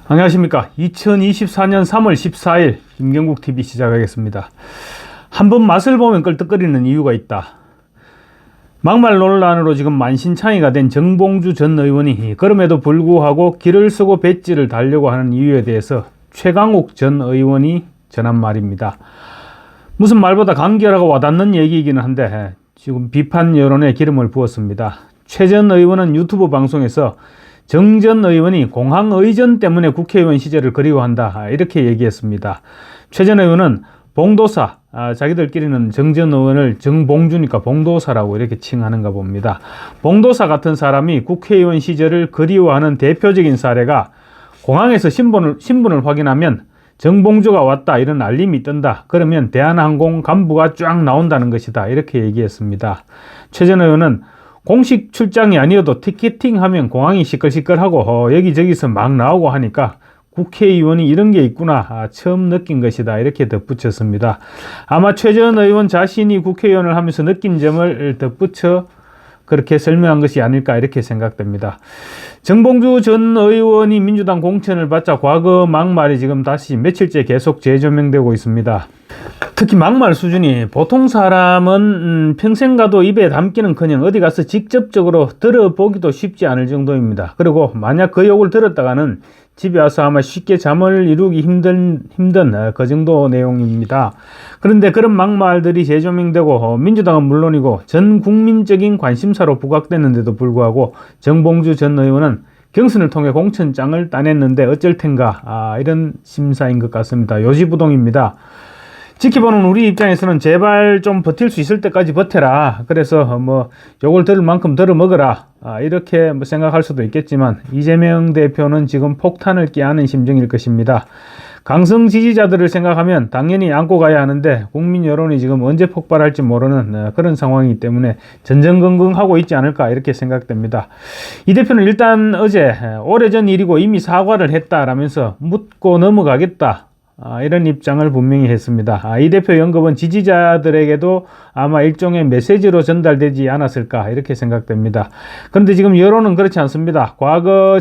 안녕하십니까. 2024년 3월 14일 김경국TV 시작하겠습니다. 한번 맛을 보면 껄떡거리는 이유가 있다. 막말 논란으로 지금 만신창이가 된 정봉주 전 의원이 그럼에도 불구하고 길을 쓰고 배지를 달려고 하는 이유에 대해서 최강욱 전 의원이 전한 말입니다. 무슨 말보다 간결하고 와닿는 얘기이기는 한데 지금 비판 여론에 기름을 부었습니다. 최 전 의원은 유튜브 방송에서 정 전 의원이 공항의전 때문에 국회의원 시절을 그리워한다 이렇게 얘기했습니다. 최 전 의원은 봉도사, 자기들끼리는 정 전 의원을 정봉주니까 봉도사라고 이렇게 칭하는가 봅니다. 봉도사 같은 사람이 국회의원 시절을 그리워하는 대표적인 사례가 공항에서 신분을 확인하면 정봉주가 왔다 이런 알림이 뜬다. 그러면 대한항공 간부가 쫙 나온다는 것이다 이렇게 얘기했습니다. 최 전 의원은 공식 출장이 아니어도 티켓팅하면 공항이 시끌시끌하고 여기저기서 막 나오고 하니까 국회의원이 이런 게 있구나 처음 느낀 것이다 이렇게 덧붙였습니다. 아마 최 전 의원 자신이 국회의원을 하면서 느낀 점을 덧붙여 그렇게 설명한 것이 아닐까 이렇게 생각됩니다. 정봉주 전 의원이 민주당 공천을 받자 과거 막말이 지금 다시 며칠째 계속 재조명되고 있습니다. 특히 막말 수준이 보통 사람은 평생 가도 입에 담기는커녕 어디 가서 직접적으로 들어보기도 쉽지 않을 정도입니다. 그리고 만약 그 욕을 들었다가는 집에 와서 아마 쉽게 잠을 이루기 힘든 그 정도 내용입니다. 그런데 그런 막말들이 재조명되고 민주당은 물론이고 전 국민적인 관심사로 부각됐는데도 불구하고 정봉주 전 의원은 경선을 통해 공천장을 따냈는데 어쩔 텐가 이런 심사인 것 같습니다. 요지부동입니다. 지켜보는 우리 입장에서는 제발 좀 버틸 수 있을 때까지 버텨라. 그래서 요걸 들을 만큼 들어 먹어라. 이렇게 생각할 수도 있겠지만 이재명 대표는 지금 폭탄을 꾀하는 심정일 것입니다. 강성 지지자들을 생각하면 당연히 안고 가야 하는데 국민 여론이 지금 언제 폭발할지 모르는 그런 상황이기 때문에 전전긍긍하고 있지 않을까 이렇게 생각됩니다. 이 대표는 일단 어제 오래전 일이고 이미 사과를 했다라면서 묻고 넘어가겠다. 이런 입장을 분명히 했습니다. 이 대표 언급은 지지자들에게도 아마 일종의 메시지로 전달되지 않았을까 이렇게 생각됩니다. 그런데 지금 여론은 그렇지 않습니다. 과거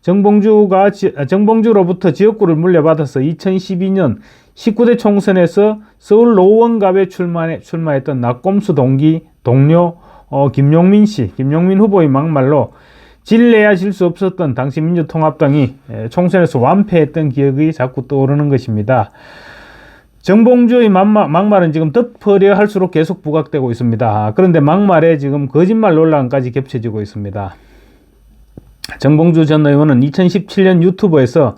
정봉주로부터 지역구를 물려받아서 2012년 19대 총선에서 서울 노원갑에 출마했던 낙곰수 동료 김용민 후보의 막말로 질래야 질 수 없었던 당시 민주통합당이 총선에서 완패했던 기억이 자꾸 떠오르는 것입니다. 정봉주의 막말은 지금 덮으려 할수록 계속 부각되고 있습니다. 그런데 막말에 지금 거짓말 논란까지 겹쳐지고 있습니다. 정봉주 전 의원은 2017년 유튜브에서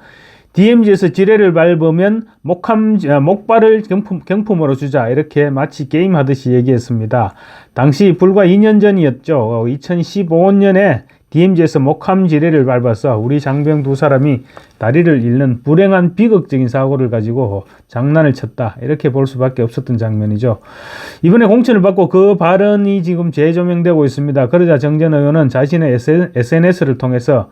DMZ에서 지뢰를 밟으면 목발을 경품으로 주자 이렇게 마치 게임하듯이 얘기했습니다. 당시 불과 2년 전이었죠. 2015년에 DMZ에서 목함 지뢰를 밟아서 우리 장병 두 사람이 다리를 잃는 불행한 비극적인 사고를 가지고 장난을 쳤다 이렇게 볼 수밖에 없었던 장면이죠. 이번에 공천을 받고 그 발언이 지금 재조명되고 있습니다. 그러자 정 전 의원은 자신의 SNS를 통해서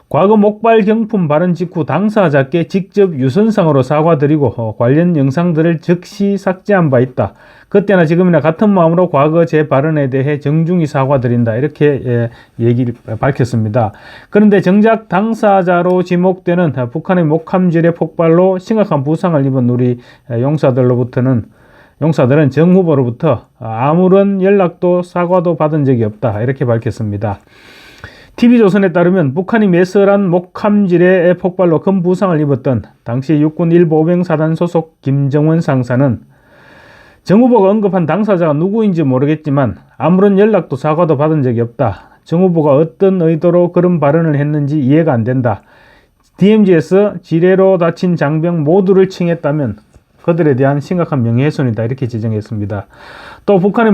과거 목발 경품 발언 직후 당사자께 직접 유선상으로 사과드리고 관련 영상들을 즉시 삭제한 바 있다. 그때나 지금이나 같은 마음으로 과거 제 발언에 대해 정중히 사과드린다. 이렇게 얘기를 밝혔습니다. 그런데 정작 당사자로 지목되는 북한의 목함지뢰 폭발로 심각한 부상을 입은 우리 용사들은 정 후보로부터 아무런 연락도 사과도 받은 적이 없다. 이렇게 밝혔습니다. TV조선에 따르면 북한이 매설한 목함지뢰의 폭발로 큰 부상을 입었던 당시 육군 1보병사단 소속 김정원 상사는 정 후보가 언급한 당사자가 누구인지 모르겠지만 아무런 연락도 사과도 받은 적이 없다. 정 후보가 어떤 의도로 그런 발언을 했는지 이해가 안 된다. DMZ에서 지뢰로 다친 장병 모두를 칭했다면 그들에 대한 심각한 명예훼손이다 이렇게 지적했습니다. 또 북한의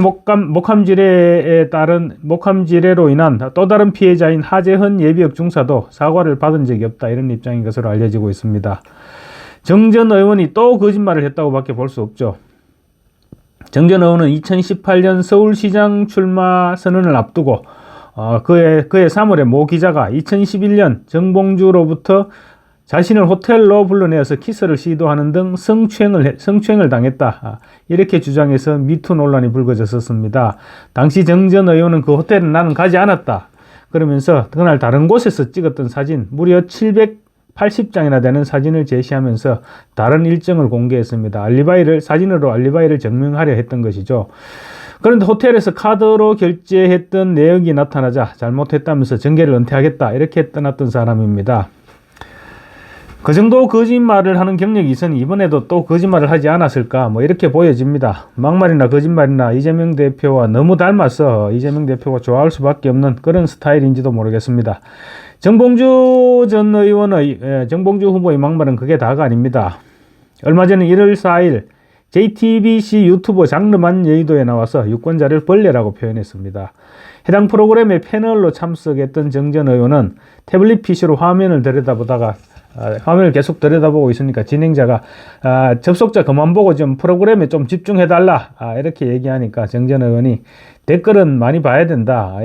목함지뢰로 인한 또 다른 피해자인 하재헌 예비역 중사도 사과를 받은 적이 없다 이런 입장인 것으로 알려지고 있습니다. 정 전 의원이 또 거짓말을 했다고 밖에 볼 수 없죠. 정 전 의원은 2018년 서울시장 출마 선언을 앞두고 그해 3월에 모 기자가 2011년 정봉주로부터 자신을 호텔로 불러내어서 키스를 시도하는 등 성추행을 당했다. 이렇게 주장해서 미투 논란이 불거졌었습니다. 당시 정 전 의원은 그 호텔은 나는 가지 않았다. 그러면서 그날 다른 곳에서 찍었던 사진 무려 80장이나 되는 사진을 제시하면서 다른 일정을 공개했습니다. 사진으로 알리바이를 증명하려 했던 것이죠. 그런데 호텔에서 카드로 결제했던 내역이 나타나자 잘못했다면서 정계를 은퇴하겠다 이렇게 떠났던 사람입니다. 그 정도 거짓말을 하는 경력이 있으니 이번에도 또 거짓말을 하지 않았을까 뭐 이렇게 보여집니다. 막말이나 거짓말이나 이재명 대표와 너무 닮아서 이재명 대표가 좋아할 수밖에 없는 그런 스타일인지도 모르겠습니다. 정봉주 후보의 막말은 그게 다가 아닙니다. 얼마 전에 1월 4일 JTBC 유튜버 장르만 여의도에 나와서 유권자를 벌레라고 표현했습니다. 해당 프로그램에 패널로 참석했던 정 전 의원은 태블릿 PC로 화면을 계속 들여다보고 있으니까 진행자가 접속자 그만 보고 좀 프로그램에 좀 집중해달라 이렇게 얘기하니까 정 전 의원이 댓글은 많이 봐야 된다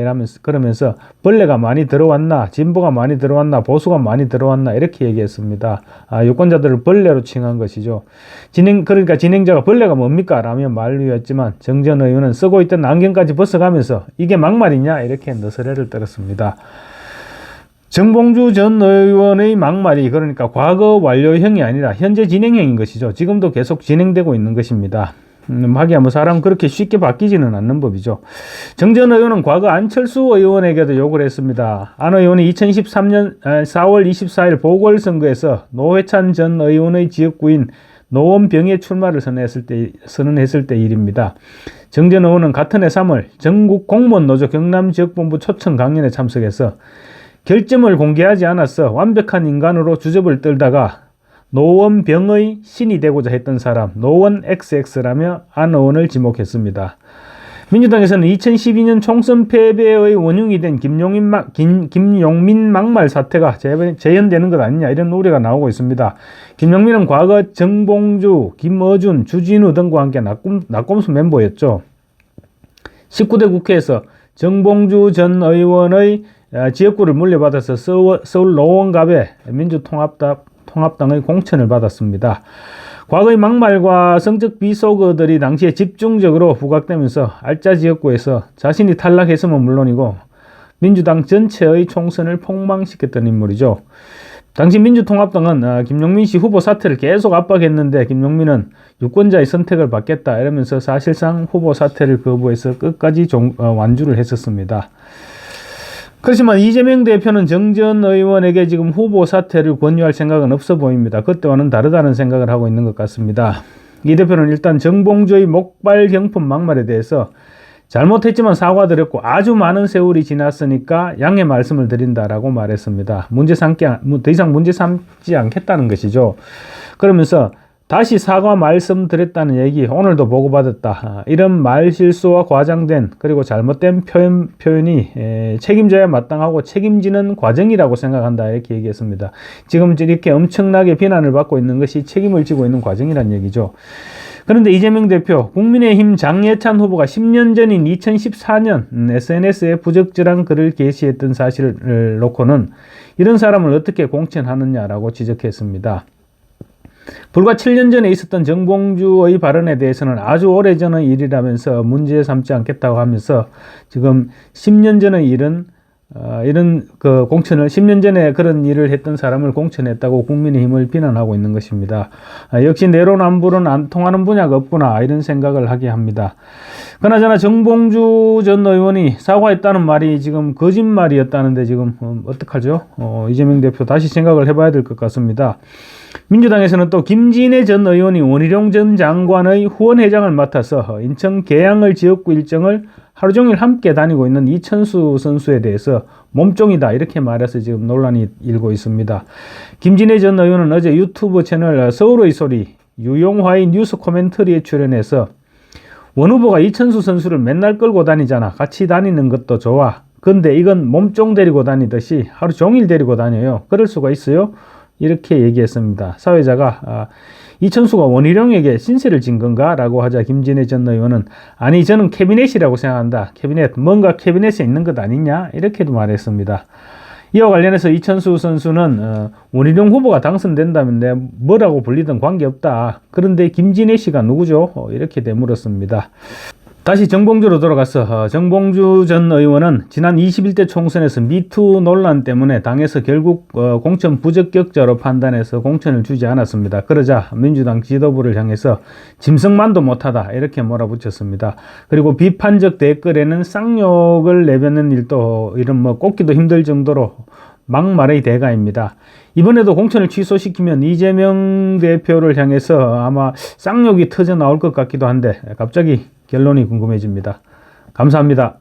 그러면서 벌레가 많이 들어왔나, 진보가 많이 들어왔나, 보수가 많이 들어왔나 이렇게 얘기했습니다. 유권자들을 벌레로 칭한 것이죠. 그러니까 진행자가 벌레가 뭡니까? 라며 만류였지만 정 전 의원은 쓰고 있던 안경까지 벗어가면서 이게 막말이냐 이렇게 너스레를 떨었습니다. 정봉주 전 의원의 막말이 그러니까 과거 완료형이 아니라 현재 진행형인 것이죠. 지금도 계속 진행되고 있는 것입니다. 하기야 뭐 사람 그렇게 쉽게 바뀌지는 않는 법이죠. 정 전 의원은 과거 안철수 의원에게도 욕을 했습니다. 안 의원이 2013년 4월 24일 보궐선거에서 노회찬 전 의원의 지역구인 노원병에 출마를 선언했을 때 일입니다. 정 전 의원은 같은 해 3월 전국 공무원노조 경남지역본부 초청 강연에 참석해서 결점을 공개하지 않았어 완벽한 인간으로 주접을 떨다가 노원병의 신이 되고자 했던 사람 노원 XX라며 안 의원을 지목했습니다. 민주당에서는 2012년 총선 패배의 원흉이 된 김용민 막말 사태가 재현되는 것 아니냐 이런 우려가 나오고 있습니다. 김용민은 과거 정봉주, 김어준, 주진우 등과 함께 낙검수 멤버였죠. 19대 국회에서 정봉주 전 의원의 지역구를 물려받아서 서울 노원갑에 민주통합당의 공천을 받았습니다. 과거의 막말과 성적 비속어들이 당시에 집중적으로 부각되면서 알짜 지역구에서 자신이 탈락했으면 물론이고 민주당 전체의 총선을 폭망시켰던 인물이죠. 당시 민주통합당은 김용민 씨 후보 사퇴를 계속 압박했는데 김용민은 유권자의 선택을 받겠다 이러면서 사실상 후보 사퇴를 거부해서 끝까지 완주를 했었습니다. 그렇지만 이재명 대표는 정 전 의원에게 지금 후보 사퇴를 권유할 생각은 없어 보입니다. 그때와는 다르다는 생각을 하고 있는 것 같습니다. 이 대표는 일단 정봉주의 목발 경품 막말에 대해서 잘못했지만 사과드렸고 아주 많은 세월이 지났으니까 양해 말씀을 드린다라고 말했습니다. 더 이상 문제 삼지 않겠다는 것이죠. 그러면서 다시 사과 말씀드렸다는 얘기 오늘도 보고받았다. 이런 말실수와 과장된 그리고 잘못된 표현이 책임져야 마땅하고 책임지는 과정이라고 생각한다 이렇게 얘기했습니다. 지금 이렇게 엄청나게 비난을 받고 있는 것이 책임을 지고 있는 과정이란 얘기죠. 그런데 이재명 대표, 국민의힘 장예찬 후보가 10년 전인 2014년 SNS에 부적절한 글을 게시했던 사실을 놓고는 이런 사람을 어떻게 공천하느냐라고 지적했습니다. 불과 7년 전에 있었던 정봉주의 발언에 대해서는 아주 오래전의 일이라면서 문제 삼지 않겠다고 하면서 지금 10년 전의 일은 이런 공천을 10년 전에 그런 일을 했던 사람을 공천했다고 국민의힘을 비난하고 있는 것입니다. 역시 내로남불은 안 통하는 분야가 없구나 이런 생각을 하게 합니다. 그나저나 정봉주 전 의원이 사과했다는 말이 지금 거짓말이었다는데 지금 어떡하죠? 이재명 대표 다시 생각을 해봐야 될 것 같습니다. 민주당에서는 또 김진애 전 의원이 원희룡 전 장관의 후원회장을 맡아서 인천 계양을 지역구 일정을 하루 종일 함께 다니고 있는 이천수 선수에 대해서 몸종이다 이렇게 말해서 지금 논란이 일고 있습니다. 김진애 전 의원은 어제 유튜브 채널 서울의 소리 유용화의 뉴스 코멘터리에 출연해서 원 후보가 이천수 선수를 맨날 끌고 다니잖아. 같이 다니는 것도 좋아. 근데 이건 몸종 데리고 다니듯이 하루 종일 데리고 다녀요. 그럴 수가 있어요? 이렇게 얘기했습니다. 사회자가 이천수가 원희룡에게 신세를 진 건가? 라고 하자 김진애 전 의원은 아니 저는 캐비넷이라고 생각한다. 뭔가 캐비넷에 있는 것 아니냐? 이렇게도 말했습니다. 이와 관련해서 이천수 선수는 원희룡 후보가 당선된다면 뭐라고 불리든 관계없다. 그런데 김진애 씨가 누구죠? 이렇게 되물었습니다. 다시 정봉주로 돌아가서 정봉주 전 의원은 지난 21대 총선에서 미투 논란 때문에 당에서 결국 공천 부적격자로 판단해서 공천을 주지 않았습니다. 그러자 민주당 지도부를 향해서 짐승만도 못하다 이렇게 몰아붙였습니다. 그리고 비판적 댓글에는 쌍욕을 내뱉는 일도 이런 꼽기도 힘들 정도로 막말의 대가입니다. 이번에도 공천을 취소시키면 이재명 대표를 향해서 아마 쌍욕이 터져 나올 것 같기도 한데 갑자기 결론이 궁금해집니다. 감사합니다.